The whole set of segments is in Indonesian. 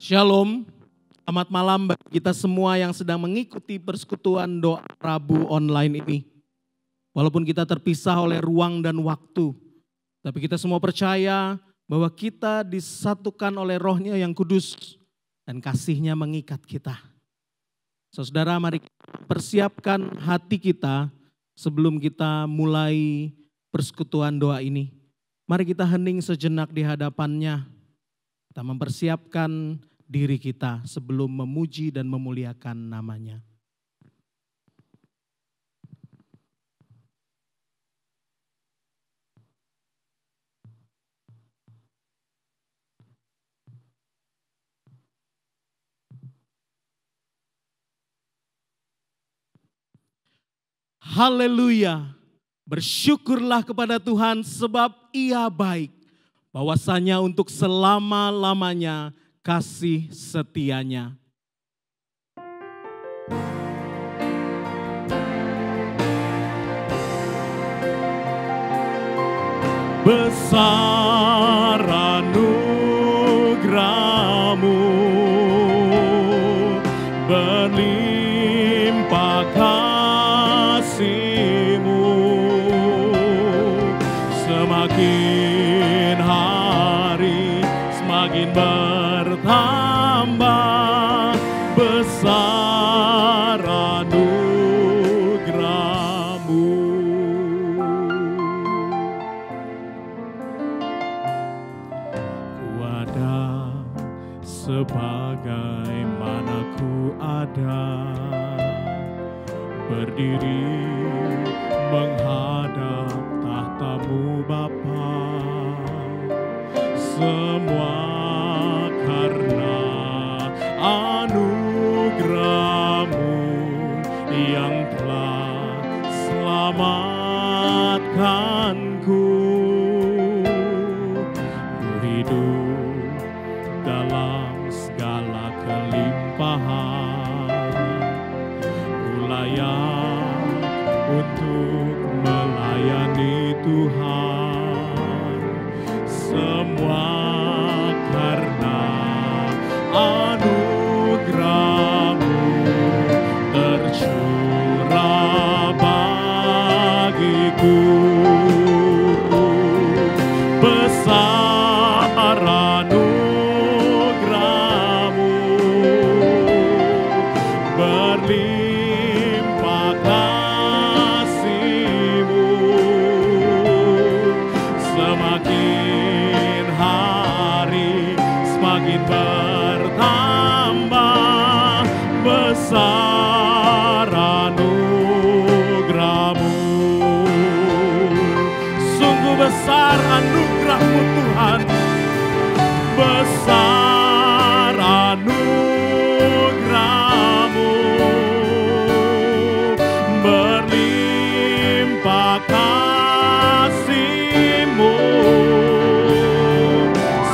Shalom, selamat malam bagi kita semua yang sedang mengikuti persekutuan doa Rabu online ini. Walaupun kita terpisah oleh ruang dan waktu, tapi kita semua percaya bahwa kita disatukan oleh Roh-Nya yang kudus dan kasih-Nya mengikat kita. Saudara, mari kita persiapkan hati kita sebelum kita mulai persekutuan doa ini. Mari kita hening sejenak di hadapan-Nya. Kita mempersiapkan diri kita sebelum memuji dan memuliakan nama-Nya. Haleluya, bersyukurlah kepada Tuhan sebab Ia baik, bahwasanya untuk selama-lamanya kasih setia-Nya. Besar anugerah-Mu, berlimpah kasih-Mu, semakin hari semakin bertambah besar anugerah-Mu. Ku ada sebagaimana ku ada, berdiri menghadap tahta-Mu Bapa, semua karena anugerah-Mu yang telah selamatkanku. Ku hidup dalam segala kelimpahan, ku layak untuk melayani Tuhan, semua karena anugerah-Mu tercurah bagiku. Besar anugerah-Mu, berlimpah kasih-Mu, semakin hari semakin bertambah besar anugerah-Mu. Sungguh besar anugerah-Mu Tuhan, besar anugerah-Mu, berlimpah kasih-Mu,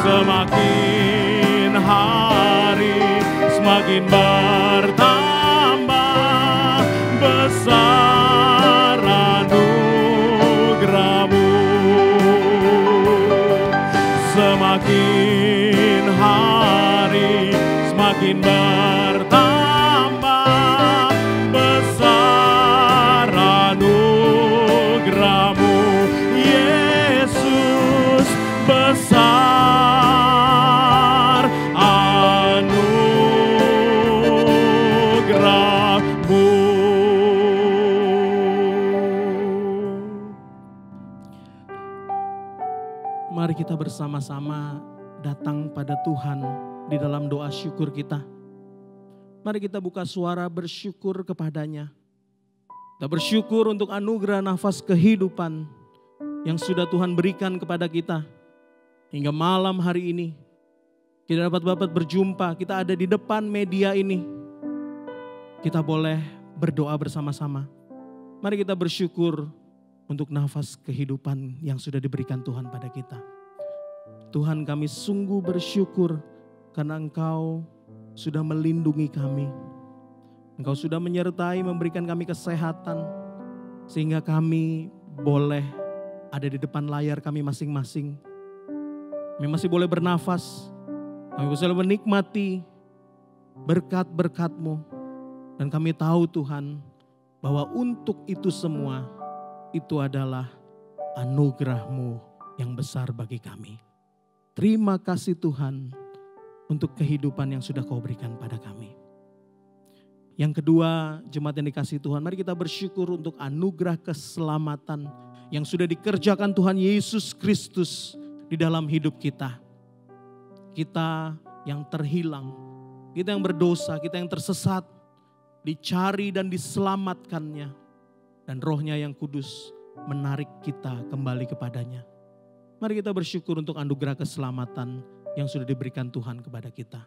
semakin hari semakin bertambah besar anugerah-Mu, semakin hari semakin bertambah besar anugerah-Mu, Yesus, besar anugerah-Mu. Mari kita bersama-sama datang pada Tuhan di dalam doa syukur kita. Mari kita buka suara bersyukur kepada-Nya. Kita bersyukur untuk anugerah nafas kehidupan yang sudah Tuhan berikan kepada kita. Hingga malam hari ini kita dapat berjumpa, kita ada di depan media ini. Kita boleh berdoa bersama-sama. Mari kita bersyukur untuk nafas kehidupan yang sudah diberikan Tuhan pada kita. Tuhan, kami sungguh bersyukur karena Engkau sudah melindungi kami. Engkau sudah menyertai, memberikan kami kesehatan, sehingga kami boleh ada di depan layar kami masing-masing. Kami masih boleh bernafas, Kami bisa menikmati berkat-berkat-Mu. Dan kami tahu Tuhan bahwa untuk itu semua itu adalah anugerah-Mu yang besar bagi kami. Terima kasih Tuhan untuk kehidupan yang sudah Kau berikan pada kami. Yang kedua, jemaat yang dikasihi Tuhan, mari kita bersyukur untuk anugerah keselamatan yang sudah dikerjakan Tuhan Yesus Kristus di dalam hidup kita. Kita yang terhilang, kita yang berdosa, kita yang tersesat, dicari dan diselamatkannya. Dan Roh-Nya yang kudus menarik kita kembali kepadanya. Mari kita bersyukur untuk anugerah keselamatan yang sudah diberikan Tuhan kepada kita.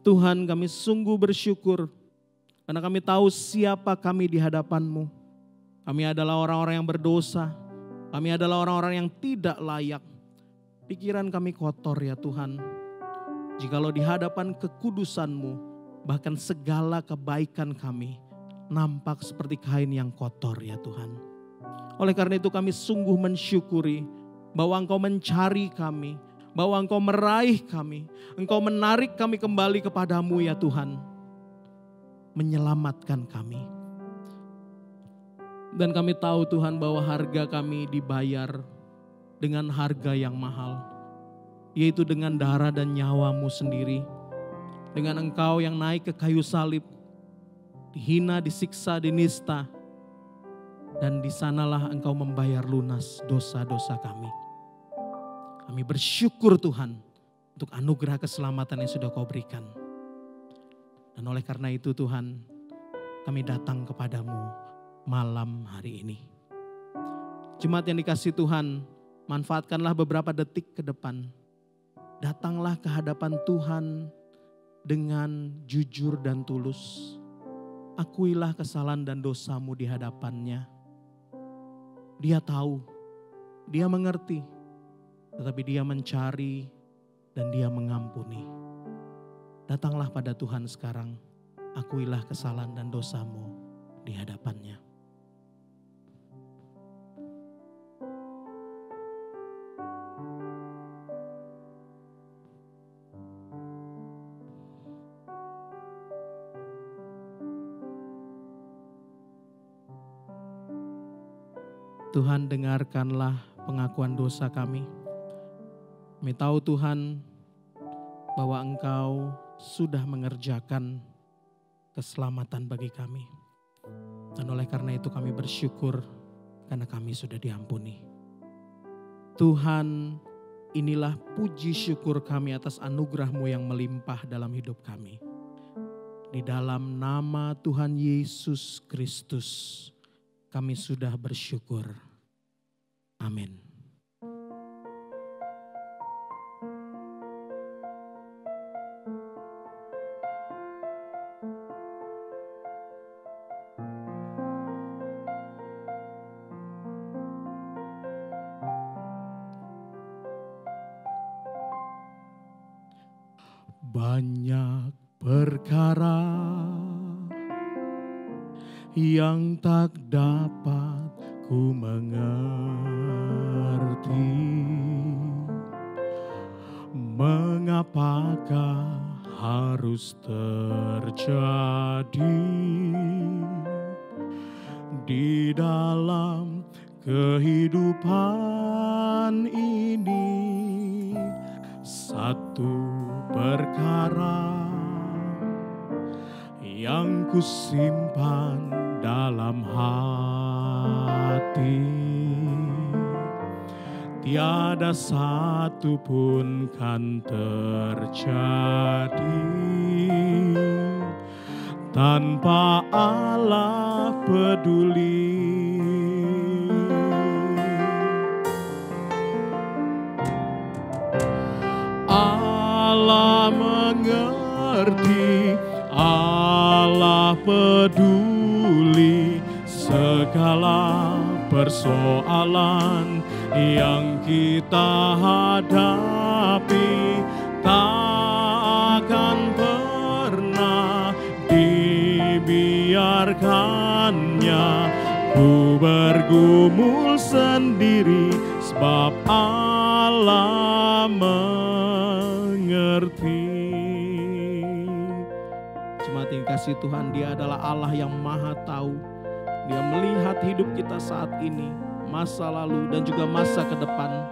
Tuhan, kami sungguh bersyukur karena kami tahu siapa kami di hadapan-Mu. Kami adalah orang-orang yang berdosa. Kami adalah orang-orang yang tidak layak. Pikiran kami kotor ya Tuhan. Jikalau di hadapan kekudusan-Mu, bahkan segala kebaikan kami nampak seperti kain yang kotor ya Tuhan. Oleh karena itu kami sungguh mensyukuri bahwa Engkau mencari kami, bahwa Engkau meraih kami, Engkau menarik kami kembali kepadamu ya Tuhan. Menyelamatkan kami. Dan kami tahu Tuhan bahwa harga kami dibayar dengan harga yang mahal. Yaitu dengan darah dan nyawa-Mu sendiri. Dengan Engkau yang naik ke kayu salib, dihina, disiksa, dinista. Dan di sanalah Engkau membayar lunas dosa-dosa kami. Kami bersyukur Tuhan untuk anugerah keselamatan yang sudah Kau berikan. Dan oleh karena itu Tuhan, kami datang kepadamu malam hari ini. Jemaat yang dikasihi Tuhan, manfaatkanlah beberapa detik ke depan. Datanglah ke hadapan Tuhan dengan jujur dan tulus. Akuilah kesalahan dan dosamu di hadapannya. Dia tahu, dia mengerti, tetapi dia mencari dan dia mengampuni. Datanglah pada Tuhan sekarang, akuilah kesalahan dan dosamu di hadapannya. Tuhan, dengarkanlah pengakuan dosa kami. Kami tahu Tuhan bahwa Engkau sudah mengerjakan keselamatan bagi kami. Dan oleh karena itu kami bersyukur karena kami sudah diampuni. Tuhan, inilah puji syukur kami atas anugerah-Mu yang melimpah dalam hidup kami. Di dalam nama Tuhan Yesus Kristus, kami sudah bersyukur. Amin. Banyak perkara yang tak dapat ku mengerti. Mengapakah harus terjadi di dalam kehidupan ini? Satu perkara yang kusimpan dalam hati, tiada satu pun kan terjadi tanpa Allah peduli. Allah mengerti, Allah peduli segala persoalan yang kita hadapi. Tak akan pernah dibiarkannya ku bergumul sendiri, sebab Allah mengerti. mengerti. Jemaat yang kasih Tuhan, Dia adalah Allah yang maha tahu. Dia melihat hidup kita saat ini, masa lalu dan juga masa ke depan.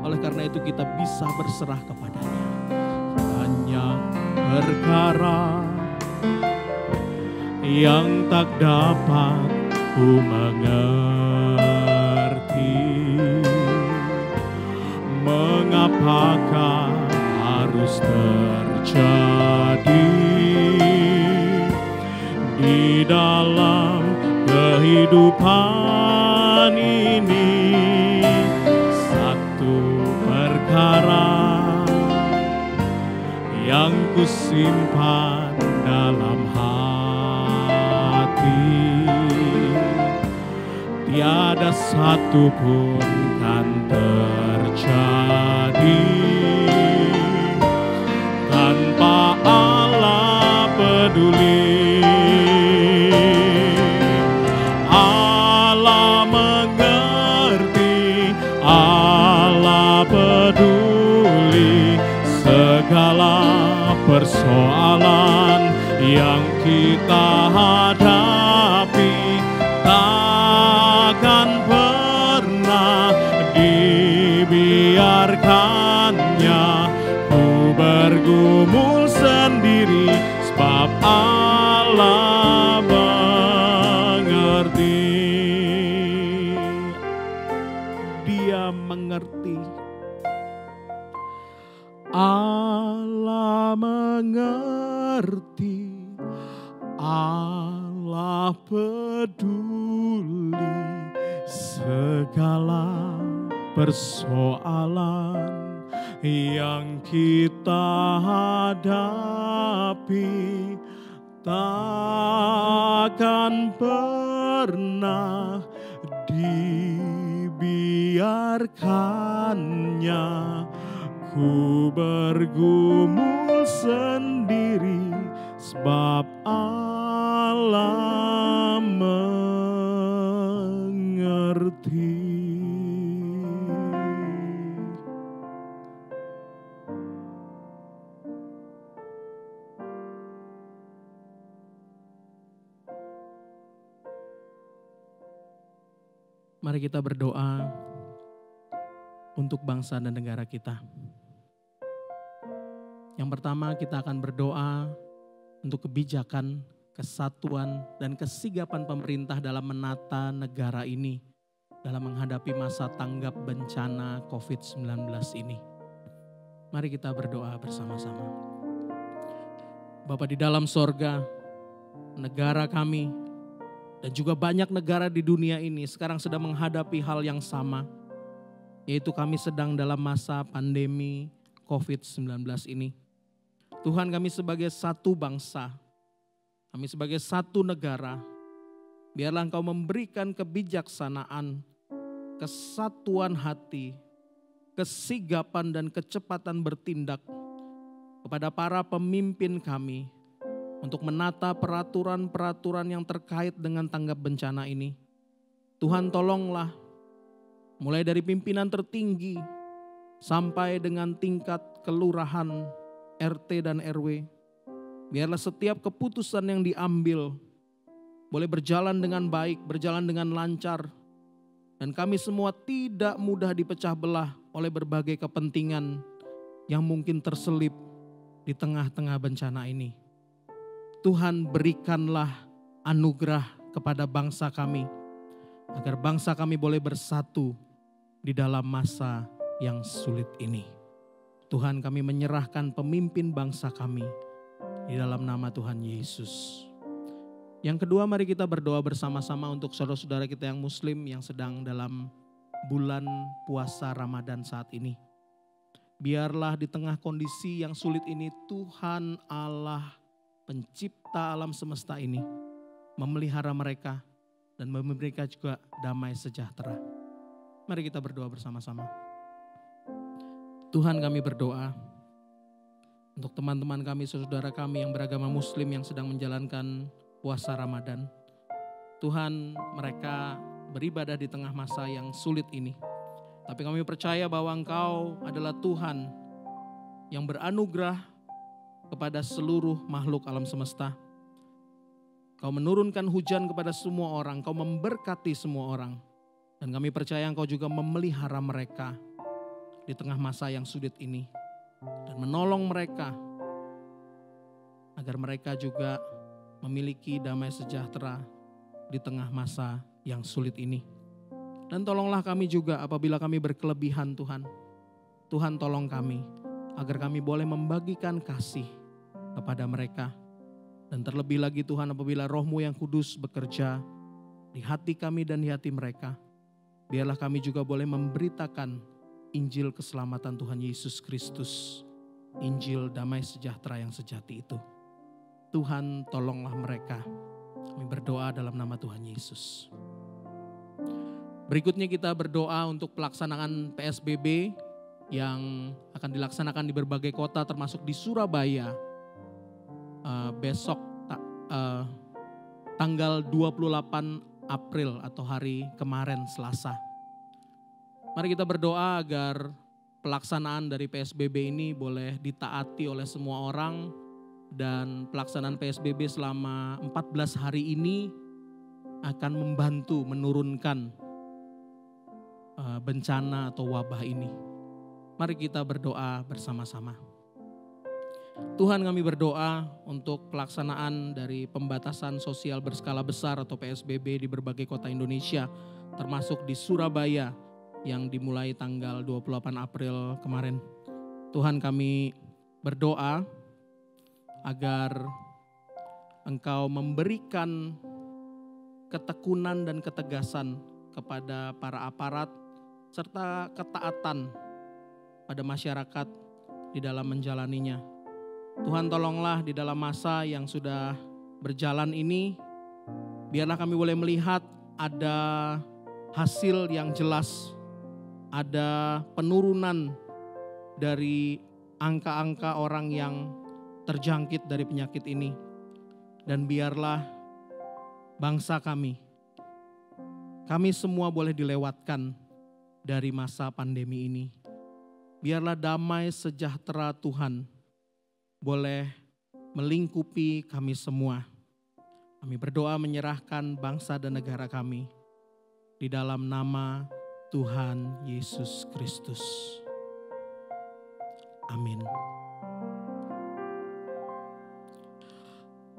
Oleh karena itu kita bisa berserah kepadanya. Hanya perkara yang tak dapat ku mengerti, mengapakah harus terjadi di dalam kehidupan ini. Satu perkara yang ku simpan dalam hati, tiada satu pun kan terjadi tanpa Allah peduli. Allah mengerti, Allah peduli segala persoalan yang kita hadapi. Takkan pernah dibiarkannya ku bergumul sendiri, sebab Allah mengerti. Dia mengerti. Allah mengerti, Allah peduli segala persoalan yang kita hadapi. Takkan pernah dibiarkannya ku bergumul sendiri, sebab Allah mengerti. Mari kita berdoa untuk bangsa dan negara kita. Yang pertama, kita akan berdoa untuk kebijakan, kesatuan, dan kesigapan pemerintah dalam menata negara ini dalam menghadapi masa tanggap bencana COVID-19 ini. Mari kita berdoa bersama-sama. Bapa di dalam sorga, negara kami dan juga banyak negara di dunia ini sekarang sedang menghadapi hal yang sama, yaitu kami sedang dalam masa pandemi COVID-19 ini. Tuhan, kami sebagai satu bangsa, kami sebagai satu negara, biarlah Engkau memberikan kebijaksanaan, kesatuan hati, kesigapan dan kecepatan bertindak kepada para pemimpin kami untuk menata peraturan-peraturan yang terkait dengan tanggap bencana ini. Tuhan, tolonglah mulai dari pimpinan tertinggi sampai dengan tingkat kelurahan, RT dan RW. Biarlah setiap keputusan yang diambil boleh berjalan dengan baik, berjalan dengan lancar. Dan kami semua tidak mudah dipecah belah oleh berbagai kepentingan yang mungkin terselip di tengah-tengah bencana ini. Tuhan, berikanlah anugerah kepada bangsa kami, agar bangsa kami boleh bersatu di dalam masa yang sulit ini. Tuhan, kami menyerahkan pemimpin bangsa kami di dalam nama Tuhan Yesus. Yang kedua, mari kita berdoa bersama-sama untuk saudara-saudara kita yang muslim yang sedang dalam bulan puasa Ramadan saat ini. Biarlah di tengah kondisi yang sulit ini, Tuhan Allah pencipta alam semesta ini memelihara mereka dan memberikan juga damai sejahtera. Mari kita berdoa bersama-sama. Tuhan, kami berdoa untuk teman-teman kami, saudara kami yang beragama muslim yang sedang menjalankan puasa Ramadan. Tuhan, mereka beribadah di tengah masa yang sulit ini. Tapi kami percaya bahwa Engkau adalah Tuhan yang beranugerah kepada seluruh makhluk alam semesta. Kau menurunkan hujan kepada semua orang, Kau memberkati semua orang. Dan kami percaya Engkau juga memelihara mereka di tengah masa yang sulit ini. Dan menolong mereka agar mereka juga memiliki damai sejahtera di tengah masa yang sulit ini. Dan tolonglah kami juga apabila kami berkelebihan Tuhan. Tuhan tolong kami agar kami boleh membagikan kasih kepada mereka. Dan terlebih lagi Tuhan, apabila Roh-Mu yang kudus bekerja di hati kami dan di hati mereka, biarlah kami juga boleh memberitakan Injil keselamatan Tuhan Yesus Kristus, Injil damai sejahtera yang sejati itu. Tuhan tolonglah mereka. Kami berdoa dalam nama Tuhan Yesus. Berikutnya kita berdoa untuk pelaksanaan PSBB yang akan dilaksanakan di berbagai kota termasuk di Surabaya. Besok tanggal 28 April atau hari kemarin Selasa. Mari kita berdoa agar pelaksanaan dari PSBB ini boleh ditaati oleh semua orang dan pelaksanaan PSBB selama 14 hari ini akan membantu menurunkan bencana atau wabah ini. Mari kita berdoa bersama-sama. Tuhan, kami berdoa untuk pelaksanaan dari pembatasan sosial berskala besar atau PSBB di berbagai kota Indonesia, termasuk di Surabaya yang dimulai tanggal 28 April kemarin. Tuhan, kami berdoa agar Engkau memberikan ketekunan dan ketegasan kepada para aparat serta ketaatan pada masyarakat di dalam menjalaninya. Tuhan, tolonglah di dalam masa yang sudah berjalan ini, biarlah kami boleh melihat ada hasil yang jelas, ada penurunan dari angka-angka orang yang terjangkit dari penyakit ini. Dan biarlah bangsa kami semua boleh dilewatkan dari masa pandemi ini. Biarlah damai sejahtera Tuhan boleh melingkupi kami semua. Kami berdoa menyerahkan bangsa dan negara kami di dalam nama Tuhan Yesus Kristus. Amin.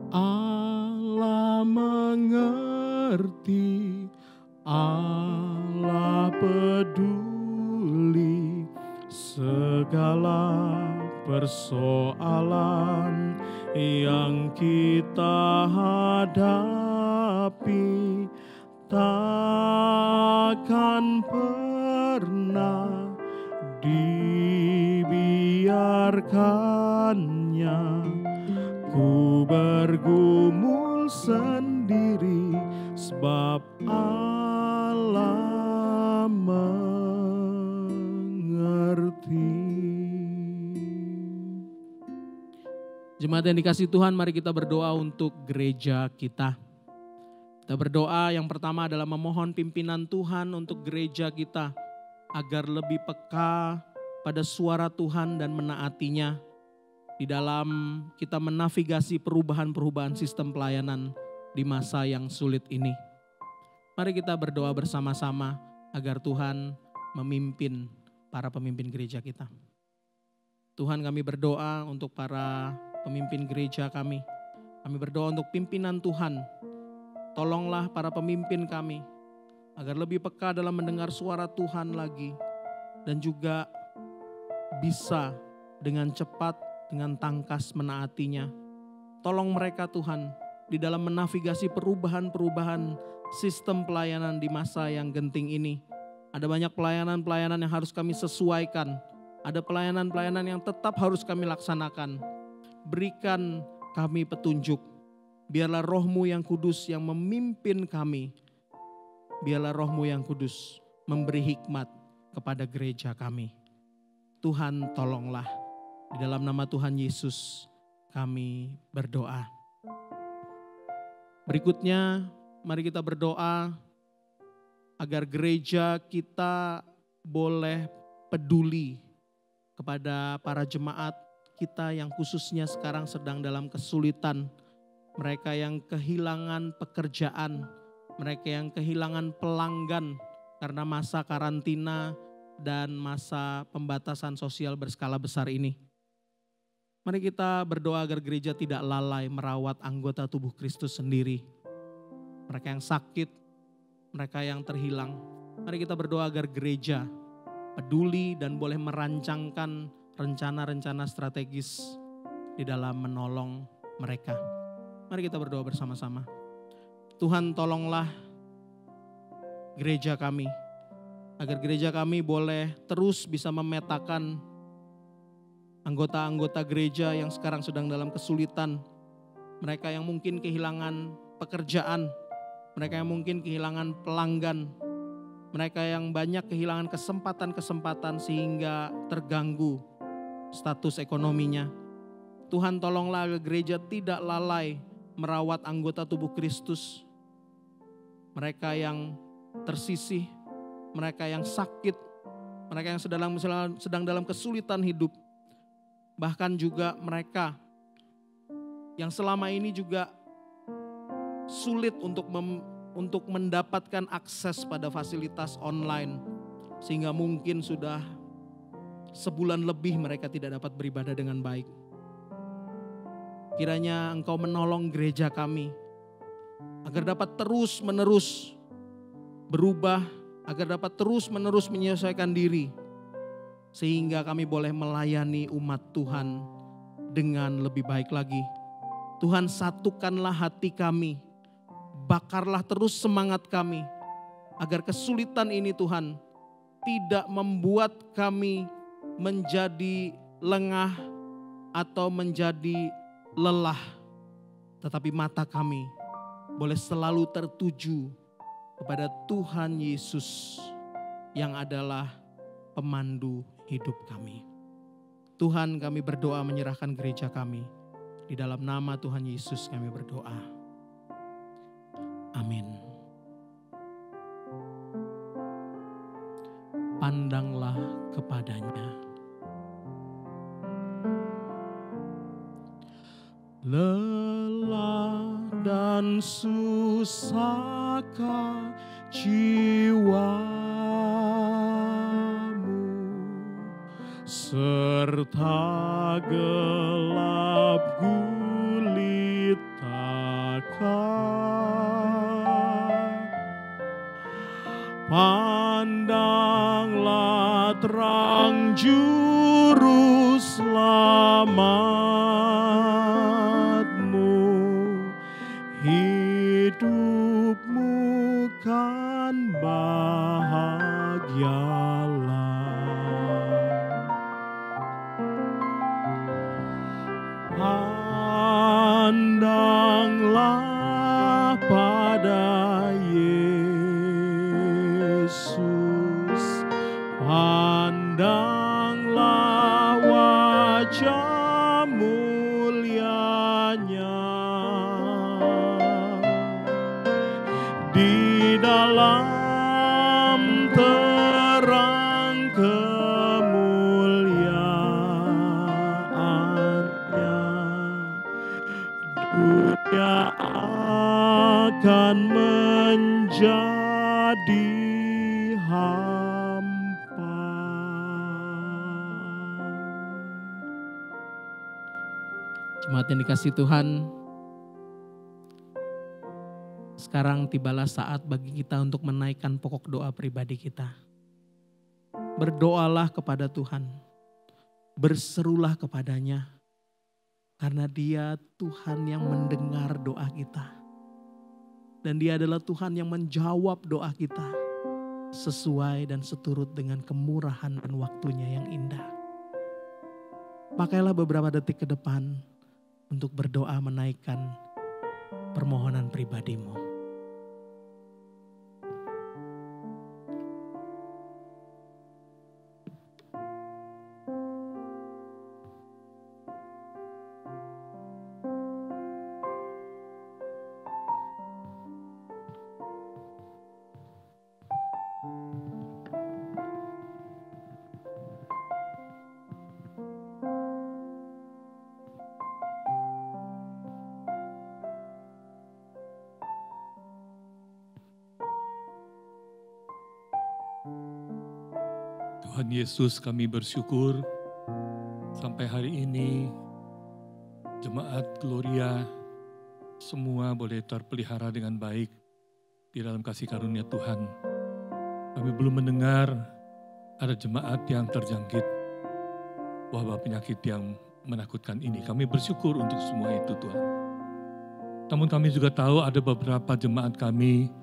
Allah mengerti, Allah peduli segala persoalan yang kita hadapi, takkan pernah dibiarkannya. Ku bergumul sendiri sebab Allah mengerti. Jemaat yang dikasihi Tuhan, mari kita berdoa untuk gereja kita. Kita berdoa yang pertama adalah memohon pimpinan Tuhan untuk gereja kita agar lebih peka pada suara Tuhan dan menaatinya di dalam kita menavigasi perubahan-perubahan sistem pelayanan di masa yang sulit ini. Mari kita berdoa bersama-sama agar Tuhan memimpin para pemimpin gereja kita. Tuhan, kami berdoa untuk para pemimpin gereja kami. Kami berdoa untuk pimpinan Tuhan. Tolonglah para pemimpin kami agar lebih peka dalam mendengar suara Tuhan lagi. Dan juga bisa dengan cepat, dengan tangkas menaatinya. Tolong mereka Tuhan di dalam menavigasi perubahan-perubahan sistem pelayanan di masa yang genting ini. Ada banyak pelayanan-pelayanan yang harus kami sesuaikan. Ada pelayanan-pelayanan yang tetap harus kami laksanakan. Berikan kami petunjuk. Biarlah Roh-Mu yang kudus yang memimpin kami. Biarlah Roh-Mu yang kudus memberi hikmat kepada gereja kami. Tuhan, tolonglah. Di dalam nama Tuhan Yesus kami berdoa. Berikutnya mari kita berdoa agar gereja kita boleh peduli kepada para jemaat kita yang khususnya sekarang sedang dalam kesulitan, mereka yang kehilangan pekerjaan, mereka yang kehilangan pelanggan karena masa karantina dan masa pembatasan sosial berskala besar ini. Mari kita berdoa agar gereja tidak lalai merawat anggota tubuh Kristus sendiri. Mereka yang sakit, mereka yang terhilang. Mari kita berdoa agar gereja peduli dan boleh merancangkan rencana-rencana strategis di dalam menolong mereka. Mari kita berdoa bersama-sama. Tuhan, tolonglah gereja kami, agar gereja kami boleh terus bisa memetakan anggota-anggota gereja yang sekarang sedang dalam kesulitan. Mereka yang mungkin kehilangan pekerjaan, mereka yang mungkin kehilangan pelanggan, mereka yang banyak kehilangan kesempatan-kesempatan sehingga terganggu status ekonominya. Tuhan, tolonglah agar gereja tidak lalai merawat anggota tubuh Kristus. Mereka yang tersisih, mereka yang sakit, mereka yang sedang dalam kesulitan hidup. Bahkan juga mereka yang selama ini juga sulit untuk mendapatkan akses pada fasilitas online, sehingga mungkin sudah sebulan lebih mereka tidak dapat beribadah dengan baik. Kiranya Engkau menolong gereja kami agar dapat terus-menerus berubah, agar dapat terus-menerus menyesuaikan diri, sehingga kami boleh melayani umat Tuhan dengan lebih baik lagi. Tuhan, satukanlah hati kami, bakarlah terus semangat kami, agar kesulitan ini Tuhan tidak membuat kami menjadi lengah atau menjadi lelah. Tetapi mata kami boleh selalu tertuju kepada Tuhan Yesus yang adalah pemandu hidup kami. Tuhan, kami berdoa menyerahkan gereja kami. Di dalam nama Tuhan Yesus kami berdoa. Amin. Pandanglah kepadanya. Lelah dan susahkah jiwamu, serta gelap gulitakan. Pandanglah terang juru selamatmu, hidupmu kan bahagialah. Pandanglah pada Yesus, pandanglah wajah mulianya. Di dalam terang kemuliaannya, dunia akan menjadi hampa. Jemaat yang dikasihi Tuhan, sekarang tibalah saat bagi kita untuk menaikkan pokok doa pribadi kita. Berdoalah kepada Tuhan, berserulah kepadanya, karena Dia Tuhan yang mendengar doa kita. Dan Dia adalah Tuhan yang menjawab doa kita sesuai dan seturut dengan kemurahan dan waktunya yang indah. Pakailah beberapa detik ke depan untuk berdoa menaikkan permohonan pribadimu. Tuhan Yesus, kami bersyukur sampai hari ini jemaat Gloria semua boleh terpelihara dengan baik di dalam kasih karunia Tuhan. Kami belum mendengar ada jemaat yang terjangkit wabah penyakit yang menakutkan ini. Kami bersyukur untuk semua itu Tuhan. Namun kami juga tahu ada beberapa jemaat kami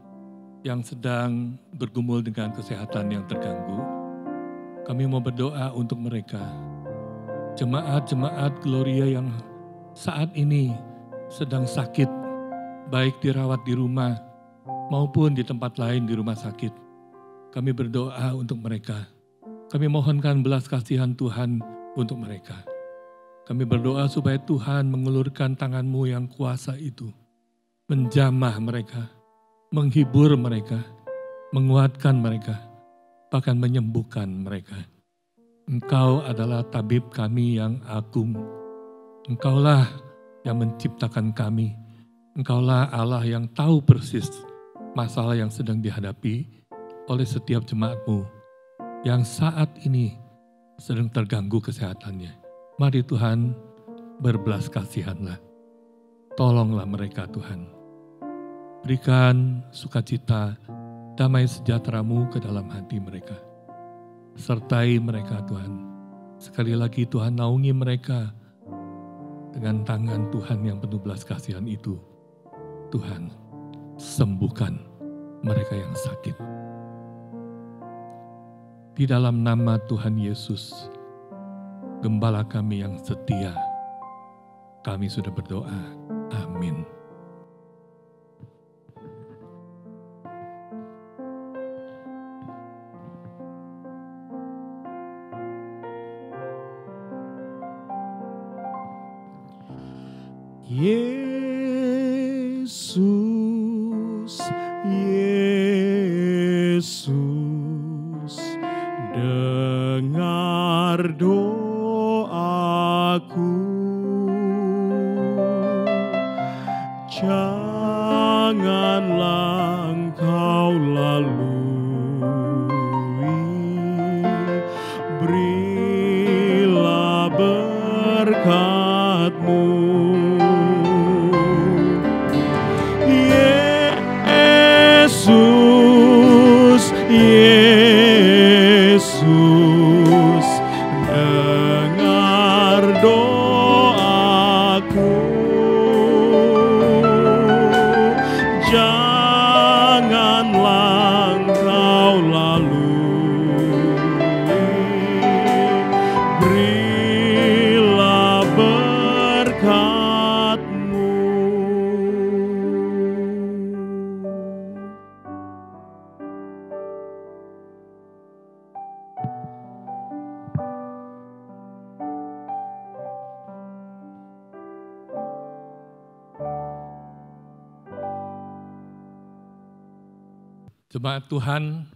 yang sedang bergumul dengan kesehatan yang terganggu. Kami mau berdoa untuk mereka. Jemaat-jemaat Gloria yang saat ini sedang sakit, baik dirawat di rumah maupun di tempat lain di rumah sakit. Kami berdoa untuk mereka. Kami mohonkan belas kasihan Tuhan untuk mereka. Kami berdoa supaya Tuhan mengulurkan tangan-Mu yang kuasa itu, menjamah mereka, menghibur mereka, menguatkan mereka, bahkan menyembuhkan mereka. Engkau adalah tabib kami yang agung. Engkaulah yang menciptakan kami. Engkaulah Allah yang tahu persis masalah yang sedang dihadapi oleh setiap jemaat-Mu yang saat ini sedang terganggu kesehatannya. Mari Tuhan, berbelas kasihanlah. Tolonglah mereka Tuhan. Berikan sukacita, damai sejahtera-Mu ke dalam hati mereka. Sertai mereka Tuhan. Sekali lagi Tuhan naungi mereka dengan tangan Tuhan yang penuh belas kasihan itu. Tuhan, sembuhkan mereka yang sakit. Di dalam nama Tuhan Yesus, Gembala kami yang setia, kami sudah berdoa. Amin. Yesus, Yesus, dengar doaku. Janganlah Engkau lalui, berilah berkat-Mu. Yesus, Yesus, dengar doaku. Janganlah Engkau lalui, berilah berkat-Mu. Jemaat Tuhan,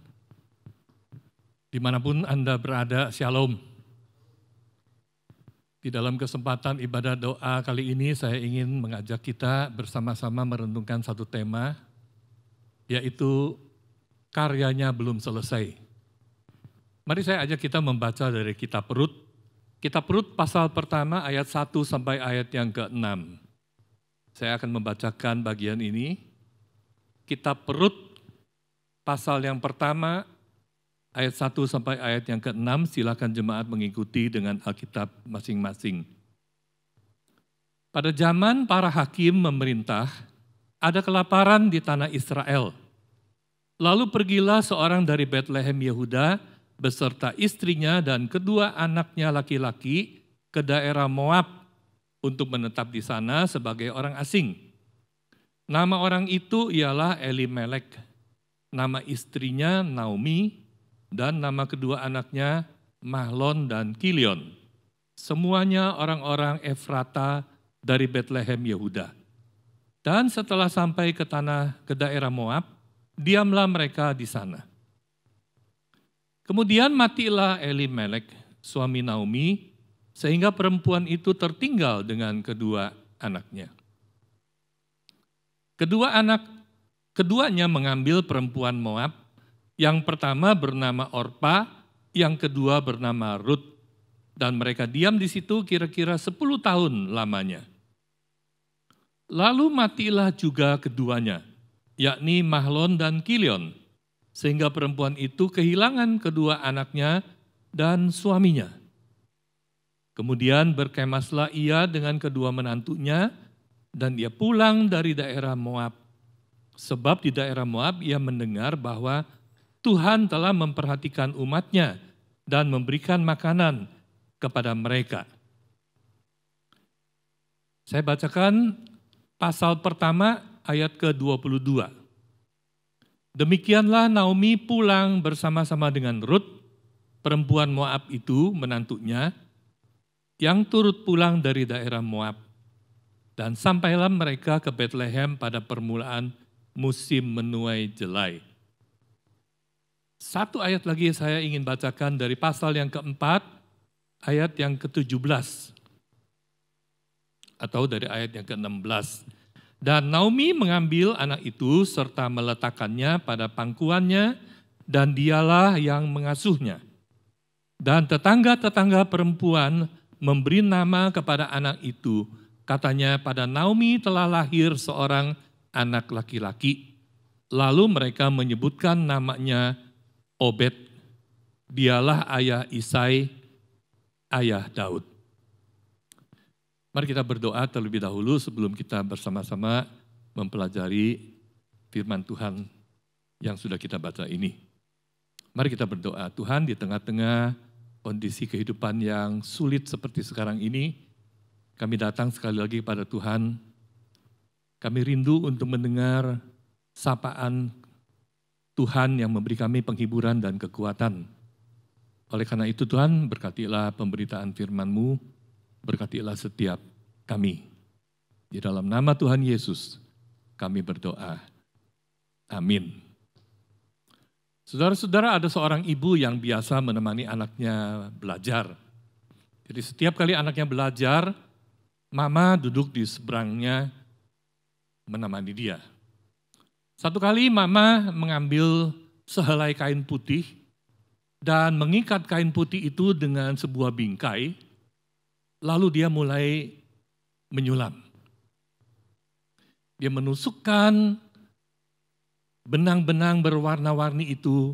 dimanapun Anda berada, Shalom. Di dalam kesempatan ibadah doa kali ini saya ingin mengajak kita bersama-sama merenungkan satu tema, yaitu karyanya belum selesai. Mari saya ajak kita membaca dari Kitab Rut. Kitab Rut pasal pertama ayat 1 sampai ayat yang ke-6. Saya akan membacakan bagian ini. Kitab Rut pasal yang pertama, ayat 1 sampai ayat yang ke-6, silakan jemaat mengikuti dengan Alkitab masing-masing. Pada zaman para hakim memerintah, ada kelaparan di tanah Israel. Lalu pergilah seorang dari Betlehem Yehuda beserta istrinya dan kedua anaknya laki-laki ke daerah Moab untuk menetap di sana sebagai orang asing. Nama orang itu ialah Elimelek. Nama istrinya Naomi, dan nama kedua anaknya Mahlon dan Kilion. Semuanya orang-orang Efrata dari Betlehem Yehuda. Dan setelah sampai ke daerah Moab, diamlah mereka di sana. Kemudian matilah Elimelek, suami Naomi, sehingga perempuan itu tertinggal dengan kedua anaknya. Keduanya mengambil perempuan Moab, yang pertama bernama Orpa, yang kedua bernama Rut, dan mereka diam di situ kira-kira 10 tahun lamanya. Lalu matilah juga keduanya, yakni Mahlon dan Kilion, sehingga perempuan itu kehilangan kedua anaknya dan suaminya. Kemudian berkemaslah ia dengan kedua menantunya, dan ia pulang dari daerah Moab. Sebab di daerah Moab ia mendengar bahwa Tuhan telah memperhatikan umatnya dan memberikan makanan kepada mereka. Saya bacakan pasal pertama ayat ke-22. Demikianlah Naomi pulang bersama-sama dengan Rut, perempuan Moab itu, menantunya, yang turut pulang dari daerah Moab. Dan sampailah mereka ke Betlehem pada permulaan musim menuai jelai. Satu ayat lagi saya ingin bacakan dari pasal yang keempat, ayat yang ke-17. Atau dari ayat yang ke-16. Dan Naomi mengambil anak itu serta meletakkannya pada pangkuannya, dan dialah yang mengasuhnya. Dan tetangga-tetangga perempuan memberi nama kepada anak itu. Katanya, pada Naomi telah lahir seorang anak laki-laki. Lalu mereka menyebutkan namanya Obed. Dialah ayah Isai, ayah Daud. Mari kita berdoa terlebih dahulu sebelum kita bersama-sama mempelajari firman Tuhan yang sudah kita baca ini. Mari kita berdoa. Tuhan, di tengah-tengah kondisi kehidupan yang sulit seperti sekarang ini, kami datang sekali lagi kepada Tuhan. Kami rindu untuk mendengar sapaan Tuhan yang memberi kami penghiburan dan kekuatan. Oleh karena itu Tuhan, berkatilah pemberitaan firman-Mu, berkatilah setiap kami. Di dalam nama Tuhan Yesus, kami berdoa. Amin. Saudara-saudara, ada seorang ibu yang biasa menemani anaknya belajar. Jadi setiap kali anaknya belajar, mama duduk di seberangnya menemani dia. Satu kali mama mengambil sehelai kain putih dan mengikat kain putih itu dengan sebuah bingkai, lalu dia mulai menyulam. Dia menusukkan benang-benang berwarna-warni itu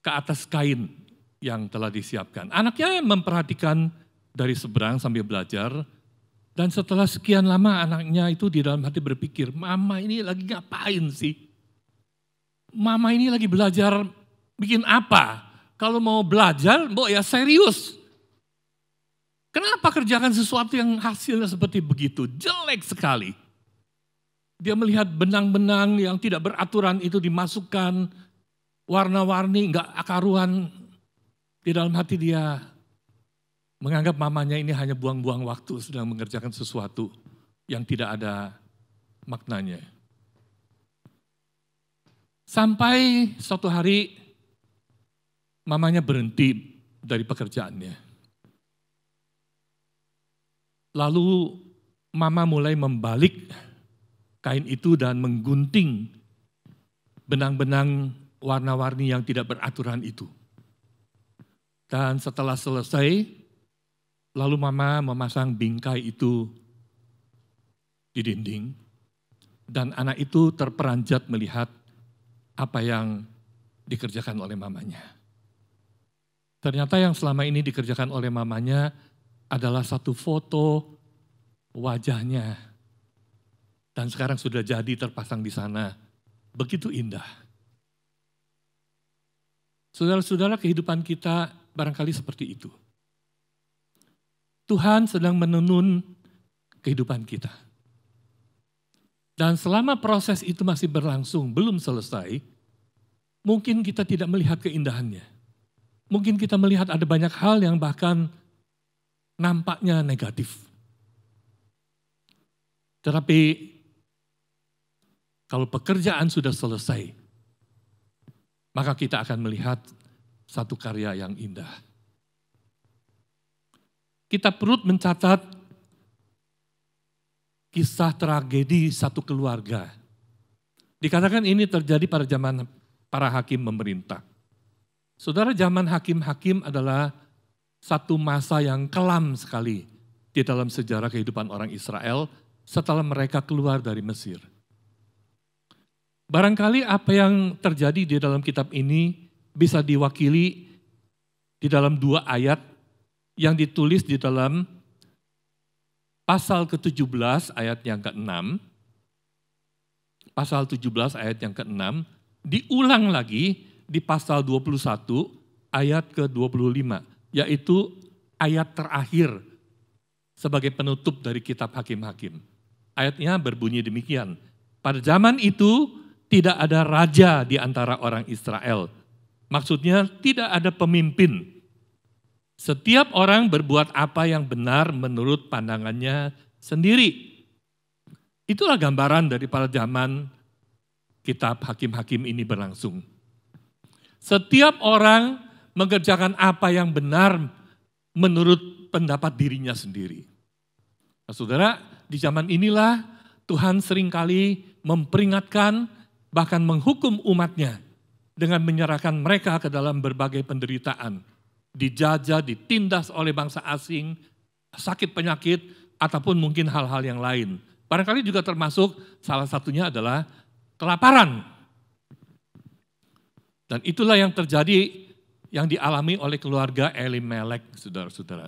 ke atas kain yang telah disiapkan. Anaknya memperhatikan dari seberang sambil belajar. Dan setelah sekian lama anaknya itu di dalam hati berpikir, mama ini lagi ngapain sih? Mama ini lagi belajar bikin apa? Kalau mau belajar, mbok ya serius. Kenapa kerjakan sesuatu yang hasilnya seperti begitu? Jelek sekali. Dia melihat benang-benang yang tidak beraturan itu dimasukkan, warna-warni, enggak akaruan. Di dalam hati dia menganggap mamanya ini hanya buang-buang waktu sedang mengerjakan sesuatu yang tidak ada maknanya. Sampai suatu hari mamanya berhenti dari pekerjaannya. Lalu mama mulai membalik kain itu dan menggunting benang-benang warna-warni yang tidak beraturan itu. Dan setelah selesai, lalu mama memasang bingkai itu di dinding, dan anak itu terperanjat melihat apa yang dikerjakan oleh mamanya. Ternyata yang selama ini dikerjakan oleh mamanya adalah satu foto wajahnya. Dan sekarang sudah jadi terpasang di sana. Begitu indah. Saudara-saudara, kehidupan kita barangkali seperti itu. Tuhan sedang menenun kehidupan kita. Dan selama proses itu masih berlangsung, belum selesai, mungkin kita tidak melihat keindahannya. Mungkin kita melihat ada banyak hal yang bahkan nampaknya negatif. Tetapi kalau pekerjaan sudah selesai, maka kita akan melihat satu karya yang indah. Kita perlu mencatat kisah tragedi satu keluarga. Dikatakan ini terjadi pada zaman para hakim memerintah. Saudara, zaman hakim-hakim adalah satu masa yang kelam sekali di dalam sejarah kehidupan orang Israel setelah mereka keluar dari Mesir. Barangkali apa yang terjadi di dalam kitab ini bisa diwakili di dalam 2 ayat yang ditulis di dalam pasal ke-17 ayat yang ke-6. Pasal 17 ayat yang ke-6 diulang lagi di pasal 21 ayat ke-25, yaitu ayat terakhir sebagai penutup dari kitab Hakim-Hakim. Ayatnya berbunyi demikian, pada zaman itu tidak ada raja di antara orang Israel. Maksudnya tidak ada pemimpin. Setiap orang berbuat apa yang benar menurut pandangannya sendiri. Itulah gambaran dari pada zaman kitab Hakim-Hakim ini berlangsung. Setiap orang mengerjakan apa yang benar menurut pendapat dirinya sendiri. Nah, saudara, di zaman inilah Tuhan seringkali memperingatkan, bahkan menghukum umatnya dengan menyerahkan mereka ke dalam berbagai penderitaan. Dijajah, ditindas oleh bangsa asing, sakit penyakit, ataupun mungkin hal-hal yang lain. Barangkali juga termasuk salah satunya adalah kelaparan. Dan itulah yang terjadi, yang dialami oleh keluarga Elimelek, saudara-saudara.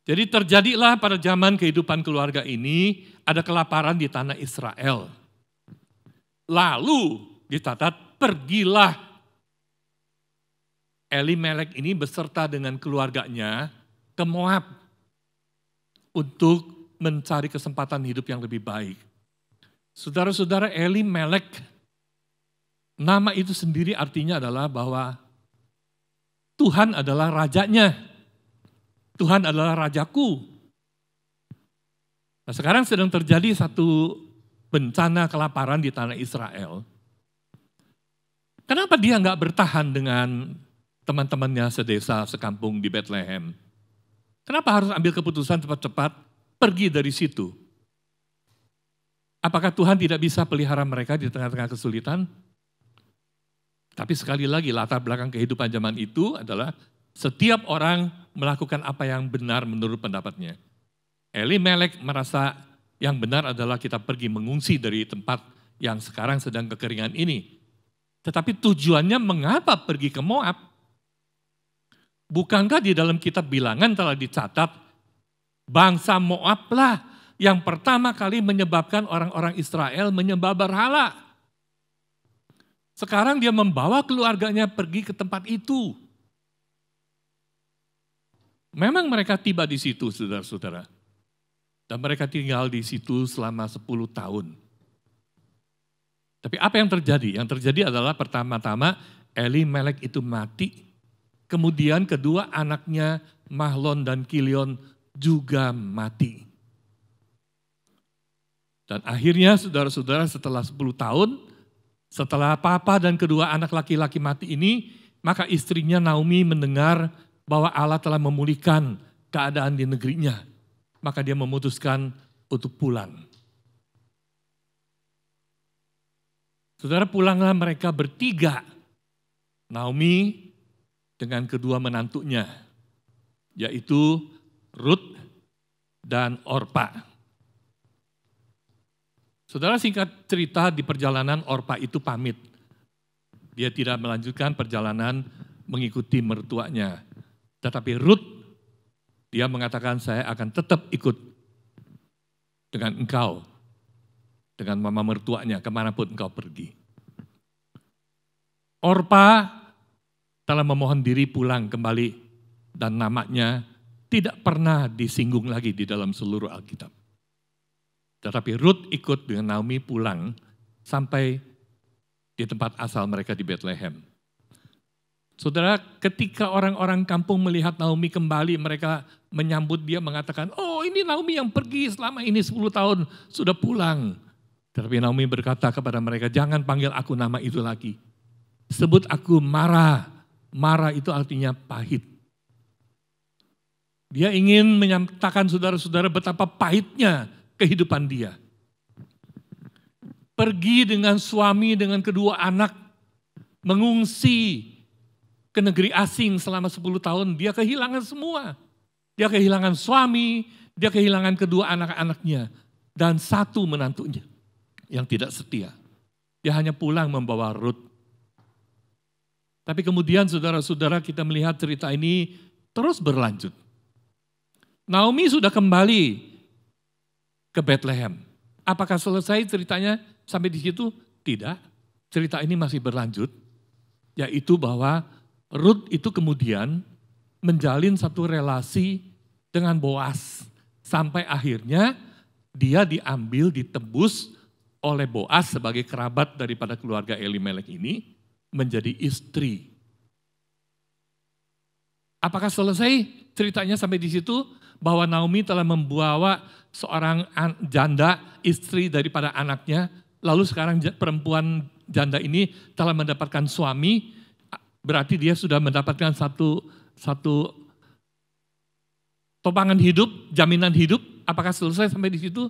Jadi terjadilah pada zaman kehidupan keluarga ini, ada kelaparan di tanah Israel. Lalu dicatat, pergilah Elimelek ini beserta dengan keluarganya ke Moab untuk mencari kesempatan hidup yang lebih baik. Saudara-saudara, Elimelek, nama itu sendiri artinya adalah bahwa Tuhan adalah rajanya. Tuhan adalah rajaku. Nah, sekarang sedang terjadi satu bencana kelaparan di tanah Israel. Kenapa dia nggak bertahan dengan teman-temannya sedesa, sekampung di Bethlehem? Kenapa harus ambil keputusan cepat-cepat pergi dari situ? Apakah Tuhan tidak bisa pelihara mereka di tengah-tengah kesulitan? Tapi sekali lagi latar belakang kehidupan zaman itu adalah setiap orang melakukan apa yang benar menurut pendapatnya. Elimelek merasa yang benar adalah kita pergi mengungsi dari tempat yang sekarang sedang kekeringan ini. Tetapi tujuannya mengapa pergi ke Moab? Bukankah di dalam kitab Bilangan telah dicatat bangsa Moab lah yang pertama kali menyebabkan orang-orang Israel menyembah berhala. Sekarang dia membawa keluarganya pergi ke tempat itu. Memang mereka tiba di situ, saudara-saudara. Dan mereka tinggal di situ selama 10 tahun. Tapi apa yang terjadi? Yang terjadi adalah pertama-tama Elimelek itu mati. Kemudian kedua anaknya Mahlon dan Kilion juga mati. Dan akhirnya saudara-saudara setelah 10 tahun, setelah papa dan kedua anak laki-laki mati ini, maka istrinya Naomi mendengar bahwa Allah telah memulihkan keadaan di negerinya. Maka dia memutuskan untuk pulang. Saudara, pulanglah mereka bertiga. Naomi dengan kedua menantunya, yaitu Ruth dan Orpa. Saudara, singkat cerita di perjalanan Orpa itu pamit. Dia tidak melanjutkan perjalanan mengikuti mertuanya. Tetapi Ruth, dia mengatakan saya akan tetap ikut dengan engkau, dengan mama mertuanya kemanapun engkau pergi. Orpa telah memohon diri pulang kembali dan namanya tidak pernah disinggung lagi di dalam seluruh Alkitab. Tetapi Ruth ikut dengan Naomi pulang sampai di tempat asal mereka di Bethlehem. Saudara, ketika orang-orang kampung melihat Naomi kembali, mereka menyambut dia mengatakan, oh ini Naomi yang pergi selama ini 10 tahun sudah pulang. Tetapi Naomi berkata kepada mereka, jangan panggil aku nama itu lagi. Sebut aku Mara. Mara itu artinya pahit. Dia ingin menyatakan saudara-saudara betapa pahitnya kehidupan dia. Pergi dengan suami, dengan kedua anak, mengungsi ke negeri asing selama 10 tahun, dia kehilangan semua. Dia kehilangan suami, dia kehilangan kedua anak-anaknya, dan satu menantunya yang tidak setia. Dia hanya pulang membawa Ruth. Tapi kemudian saudara-saudara kita melihat cerita ini terus berlanjut. Naomi sudah kembali ke Bethlehem. Apakah selesai ceritanya sampai di situ? Tidak. Cerita ini masih berlanjut, yaitu bahwa Ruth itu kemudian menjalin satu relasi dengan Boas. Sampai akhirnya dia diambil, ditebus oleh Boas sebagai kerabat daripada keluarga Elimelek ini menjadi istri. Apakah selesai ceritanya sampai di situ? Bahwa Naomi telah membawa seorang janda, istri daripada anaknya, lalu sekarang perempuan janda ini telah mendapatkan suami, berarti dia sudah mendapatkan satu topangan hidup, jaminan hidup. Apakah selesai sampai di situ?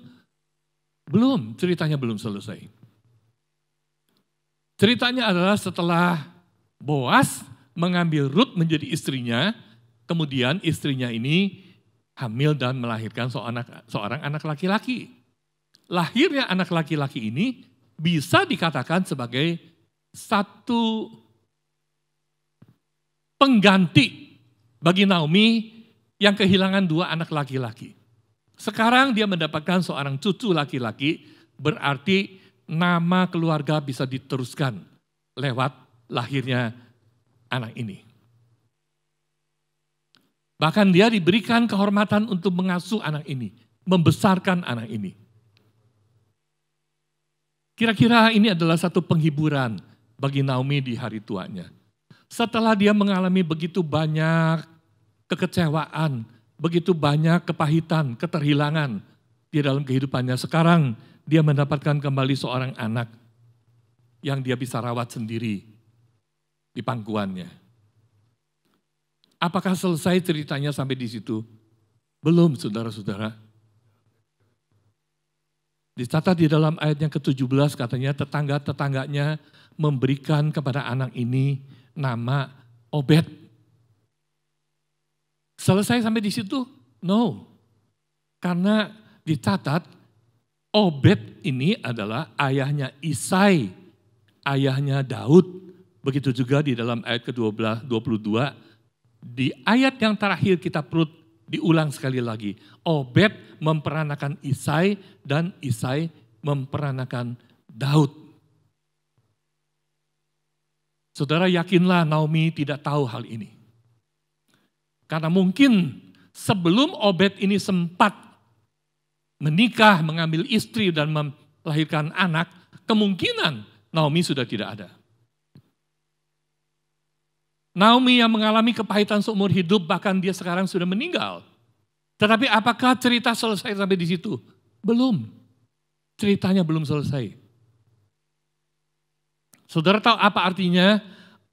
Belum, ceritanya belum selesai. Ceritanya adalah setelah Boas mengambil Ruth menjadi istrinya, kemudian istrinya ini hamil dan melahirkan seorang anak laki-laki. Lahirnya anak laki-laki ini bisa dikatakan sebagai satu pengganti bagi Naomi yang kehilangan 2 anak laki-laki. Sekarang dia mendapatkan seorang cucu laki-laki, berarti nama keluarga bisa diteruskan lewat lahirnya anak ini. Bahkan dia diberikan kehormatan untuk mengasuh anak ini, membesarkan anak ini. Kira-kira ini adalah satu penghiburan bagi Naomi di hari tuanya. Setelah dia mengalami begitu banyak kekecewaan, begitu banyak kepahitan, keterhilangan di dalam kehidupannya, sekarang dia mendapatkan kembali seorang anak yang dia bisa rawat sendiri di pangkuannya. Apakah selesai ceritanya sampai di situ? Belum, saudara-saudara. Dicatat di dalam ayat yang ke-17 katanya tetangga-tetangganya memberikan kepada anak ini nama Obed. Selesai sampai di situ? No. Karena dicatat Obed ini adalah ayahnya Isai, ayahnya Daud. Begitu juga di dalam ayat ke-22, di ayat yang terakhir kita perlu diulang sekali lagi. Obed memperanakan Isai dan Isai memperanakan Daud. Saudara, yakinlah Naomi tidak tahu hal ini. Karena mungkin sebelum Obed ini sempat menikah, mengambil istri dan melahirkan anak, kemungkinan Naomi sudah tidak ada. Naomi yang mengalami kepahitan seumur hidup, bahkan dia sekarang sudah meninggal. Tetapi apakah cerita selesai sampai di situ? Belum. Ceritanya belum selesai. Saudara tahu apa artinya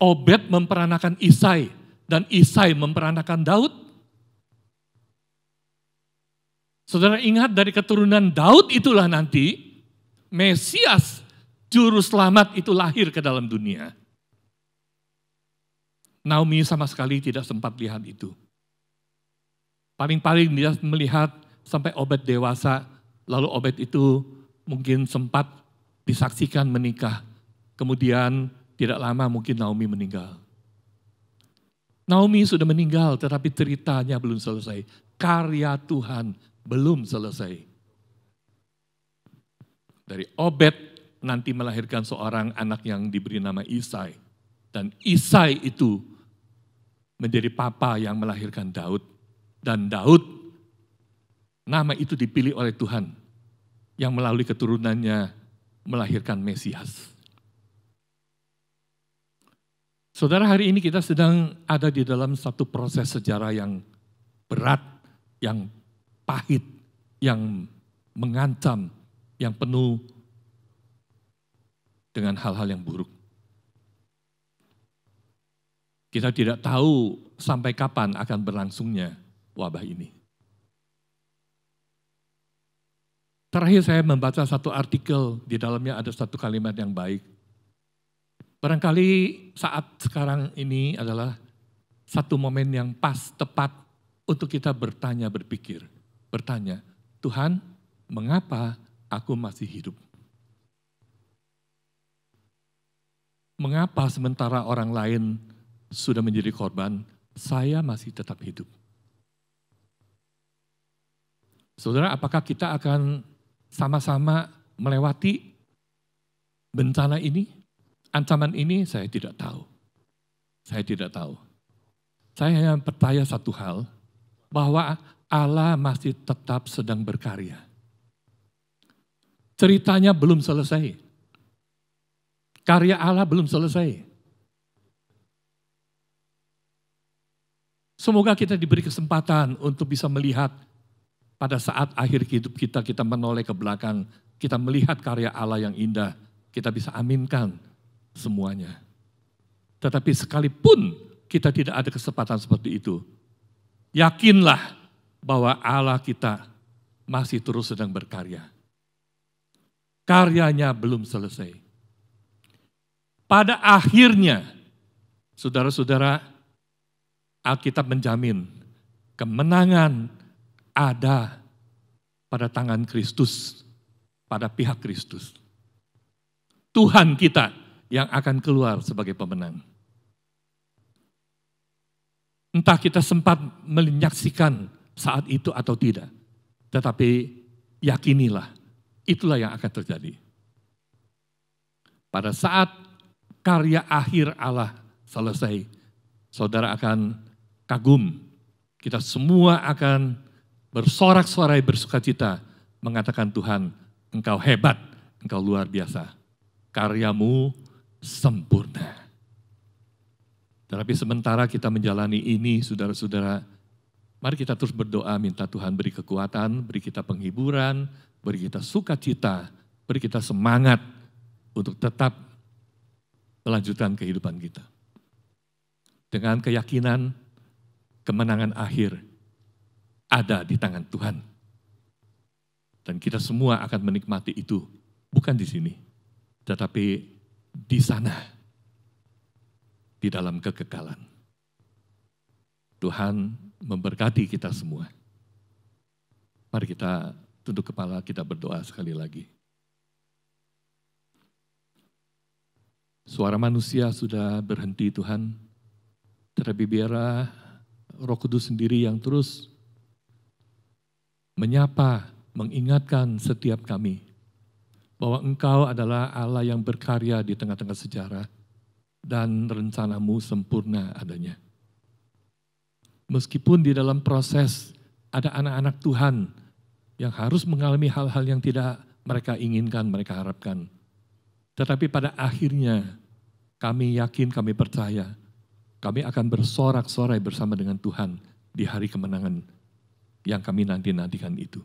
Obed memperanakan Isai dan Isai memperanakan Daud? Saudara ingat dari keturunan Daud itulah nanti Mesias, juru selamat itu lahir ke dalam dunia. Naomi sama sekali tidak sempat lihat itu. Paling-paling dia melihat sampai Obed dewasa, lalu Obed itu mungkin sempat disaksikan menikah. Kemudian tidak lama mungkin Naomi meninggal. Naomi sudah meninggal tetapi ceritanya belum selesai. Karya Tuhan belum selesai. Dari Obed nanti melahirkan seorang anak yang diberi nama Isai. Dan Isai itu menjadi papa yang melahirkan Daud. Dan Daud, nama itu dipilih oleh Tuhan yang melalui keturunannya melahirkan Mesias. Saudara, hari ini kita sedang ada di dalam satu proses sejarah yang berat, yang pahit, yang mengancam, yang penuh dengan hal-hal yang buruk. Kita tidak tahu sampai kapan akan berlangsungnya wabah ini. Terakhir saya membaca satu artikel, di dalamnya ada satu kalimat yang baik. Barangkali saat sekarang ini adalah satu momen yang pas, tepat untuk kita bertanya, berpikir. Bertanya, Tuhan, mengapa aku masih hidup? Mengapa sementara orang lain sudah menjadi korban, saya masih tetap hidup? Saudara, apakah kita akan sama-sama melewati bencana ini? Ancaman ini saya tidak tahu. Saya tidak tahu. Saya hanya percaya satu hal, bahwa Allah masih tetap sedang berkarya. Ceritanya belum selesai. Karya Allah belum selesai. Semoga kita diberi kesempatan untuk bisa melihat pada saat akhir hidup kita, kita menoleh ke belakang, kita melihat karya Allah yang indah, kita bisa aminkan semuanya. Tetapi sekalipun kita tidak ada kesempatan seperti itu, yakinlah bahwa Allah kita masih terus sedang berkarya. Karyanya belum selesai. Pada akhirnya, saudara-saudara, Alkitab menjamin kemenangan ada pada tangan Kristus, pada pihak Kristus. Tuhan kita yang akan keluar sebagai pemenang. Entah kita sempat menyaksikan saat itu atau tidak, tetapi yakinilah, itulah yang akan terjadi. Pada saat karya akhir Allah selesai, saudara akan kagum, kita semua akan bersorak-sorai bersukacita, mengatakan Tuhan, Engkau hebat, Engkau luar biasa, karyamu sempurna. Tetapi sementara kita menjalani ini, saudara-saudara, mari kita terus berdoa, minta Tuhan beri kekuatan, beri kita penghiburan, beri kita sukacita, beri kita semangat untuk tetap melanjutkan kehidupan kita. Dengan keyakinan kemenangan akhir ada di tangan Tuhan. Dan kita semua akan menikmati itu, bukan di sini, tetapi di sana, di dalam kekekalan. Tuhan memberkati kita semua. Mari kita tunduk kepala, kita berdoa sekali lagi. Suara manusia sudah berhenti Tuhan, tetapi biarlah Roh Kudus sendiri yang terus menyapa, mengingatkan setiap kami bahwa Engkau adalah Allah yang berkarya di tengah-tengah sejarah dan rencanamu sempurna adanya. Meskipun di dalam proses ada anak-anak Tuhan yang harus mengalami hal-hal yang tidak mereka inginkan, mereka harapkan. Tetapi pada akhirnya kami yakin, kami percaya, kami akan bersorak-sorai bersama dengan Tuhan di hari kemenangan yang kami nanti-nantikan itu.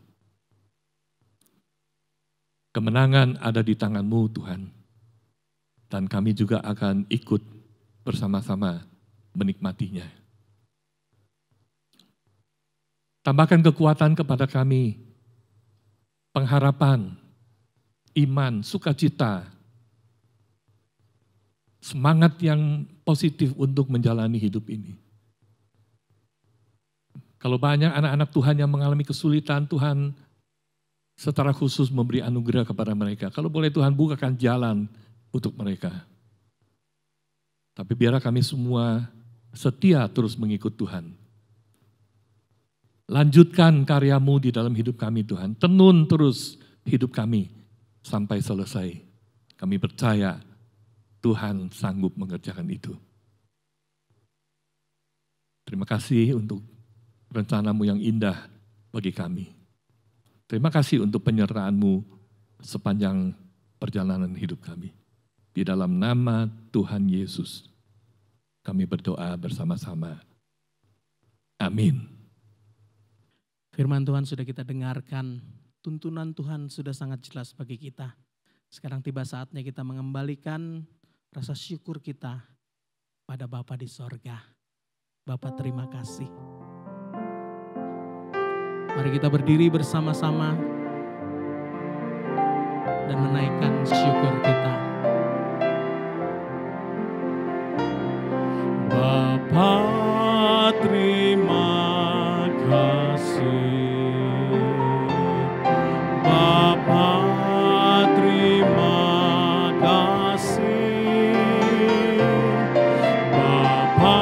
Kemenangan ada di tangan-Mu Tuhan. Dan kami juga akan ikut bersama-sama menikmatinya. Tambahkan kekuatan kepada kami, pengharapan, iman, sukacita, semangat yang positif untuk menjalani hidup ini. Kalau banyak anak-anak Tuhan yang mengalami kesulitan, Tuhan secara khusus memberi anugerah kepada mereka. Kalau boleh Tuhan bukakan jalan untuk mereka. Tapi biarlah kami semua setia terus mengikut Tuhan. Lanjutkan karya-Mu di dalam hidup kami Tuhan. Tenun terus hidup kami sampai selesai. Kami percaya Tuhan sanggup mengerjakan itu. Terima kasih untuk rencana-Mu yang indah bagi kami. Terima kasih untuk penyertaan-Mu sepanjang perjalanan hidup kami. Di dalam nama Tuhan Yesus, kami berdoa bersama-sama. Amin. Firman Tuhan sudah kita dengarkan, tuntunan Tuhan sudah sangat jelas bagi kita. Sekarang tiba saatnya kita mengembalikan rasa syukur kita pada Bapa di sorga. Bapa terima kasih. Mari kita berdiri bersama-sama dan menaikkan syukur kita. Bapa, terima kasih. Bapa, terima kasih. Bapa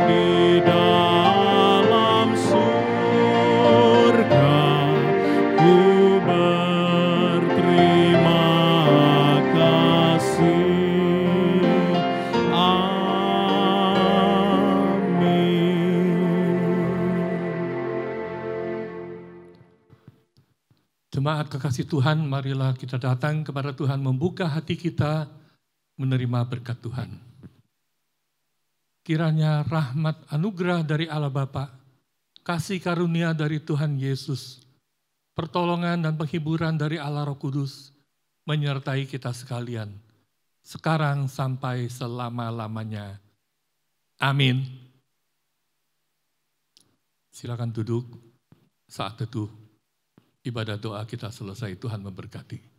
di dalam surga, ku berterima kasih. Jemaat kekasih Tuhan, marilah kita datang kepada Tuhan, membuka hati kita, menerima berkat Tuhan. Kiranya rahmat anugerah dari Allah Bapa, kasih karunia dari Tuhan Yesus, pertolongan dan penghiburan dari Allah Roh Kudus, menyertai kita sekalian, sekarang sampai selama-lamanya. Amin. Silakan duduk. Saat teduh, ibadah doa kita selesai, Tuhan memberkati.